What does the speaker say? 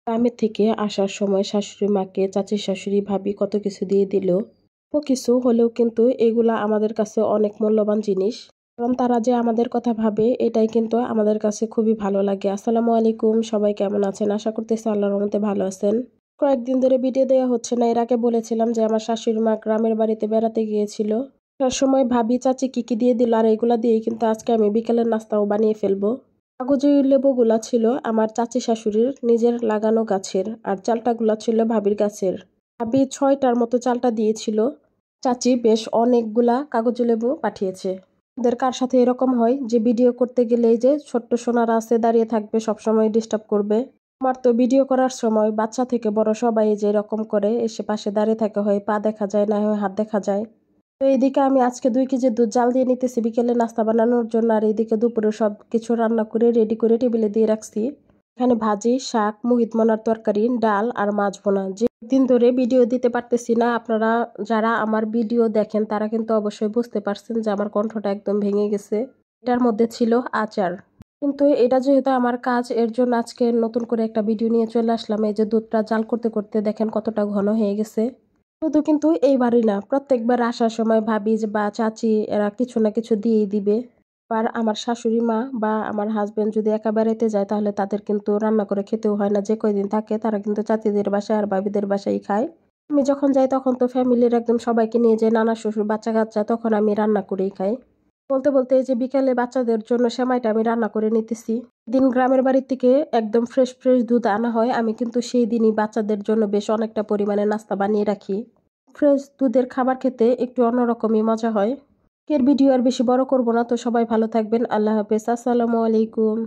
গ্রামের থেকে আসার সময় শাশুড়ি মাকে চাচি শাশুড়ি ভাবি কত কিছু দিয়ে দিল। তো কিছু হলেও কিন্তু এগুলা আমাদের কাছে অনেক মূল্যবান জিনিস, কারণ তারা যে আমাদের কথা ভাবে এটাই কিন্তু আমাদের কাছে খুবই ভালো লাগে। আসসালামু আলাইকুম, সবাই কেমন আছেন? আশা করতেছি আল্লাহর রহমতে ভালো আছেন। কয়েকদিন ধরে ভিডিও দেওয়া হচ্ছে না। এর আগে বলেছিলাম যে আমার শাশুড়ি মা গ্রামের বাড়িতে বেড়াতে গিয়েছিল। তার সময় ভাবি চাচি কি কি দিয়ে দিল, আর এগুলা দিয়ে কিন্তু আজকে আমি বিকেলের নাস্তাও বানিয়ে ফেলবো। কাগজি লেবুগুলা ছিল আমার চাচি শাশুড়ির নিজের লাগানো গাছের, আর চালটাগুলা ছিল ভাবির গাছের। ভাবি 6টার মতো চালটা দিয়েছিল। চাচি বেশ অনেকগুলা কাগজি লেবু পাঠিয়েছে। ওদের কার সাথে এরকম হয় যে ভিডিও করতে গেলে এই যে ছোট্ট সোনারা আছে দাঁড়িয়ে থাকবে, সবসময় ডিস্টার্ব করবে। আমার তো ভিডিও করার সময় বাচ্চা থেকে বড় সবাই যে এরকম করে এসে পাশে দাঁড়িয়ে থাকে, হয় পা দেখা যায়, না হয় হাত দেখা যায়। তো এইদিকে আমি আজকে 2 কেজি দুধ জাল দিয়ে নিতেছি বিকেলে নাস্তা বানানোর জন্য, আর এইদিকে দুপুরে সব কিছু রান্না করে রেডি করে টেবিলে দিয়ে রাখছি। এখানে ভাজি, শাক, মুহিত মনার তরকারি, ডাল আর মাছ ভোনা। যে দিন ধরে ভিডিও দিতে পারতেছি না, আপনারা যারা আমার ভিডিও দেখেন তারা কিন্তু অবশ্যই বুঝতে পারছেন যে আমার কণ্ঠটা একদম ভেঙে গেছে। এটার মধ্যে ছিল আচার, কিন্তু এটা যেহেতু আমার কাজ, এর জন্য আজকে নতুন করে একটা ভিডিও নিয়ে চলে আসলাম। এই যে দুধটা জাল করতে করতে দেখেন কতটা ঘন হয়ে গেছে। শুধু কিন্তু এইবারই না, প্রত্যেকবার আসার সময় ভাবি যে বা চাচি এরা কিছু না কিছু দিয়েই দিবে। আর আমার শাশুড়ি মা বা আমার হাজবেন্ড যদি একা বেড়াইতে যায় তাহলে তাদের কিন্তু রান্না করে খেতেও হয় না। যে কয়দিন থাকে তারা কিন্তু চাচিদের বাসায় আর ভাবিদের বাসায় খায়। আমি যখন যাই তখন তো ফ্যামিলির একদম সবাইকে নিয়ে যাই, নানা শ্বশুর বাচ্চা কাচ্চা, তখন আমি রান্না করেই খাই। বলতে বলতে এই যে বিকালে বাচ্চাদের জন্য সেমাইটা আমি রান্না করে নিতেছি। দিন গ্রামের বাড়ি থেকে একদম ফ্রেশ ফ্রেশ দুধ আনা হয়, আমি কিন্তু সেই দিনই বাচ্চাদের জন্য বেশ অনেকটা পরিমাণে নাস্তা বানিয়ে রাখি। ফ্রেশ দুধের খাবার খেতে একটু অন্যরকমই মজা হয়। এর ভিডিও আর বেশি বড় করব না, তো সবাই ভালো থাকবেন। আল্লাহ হাফেজ। আসসালামু আলাইকুম।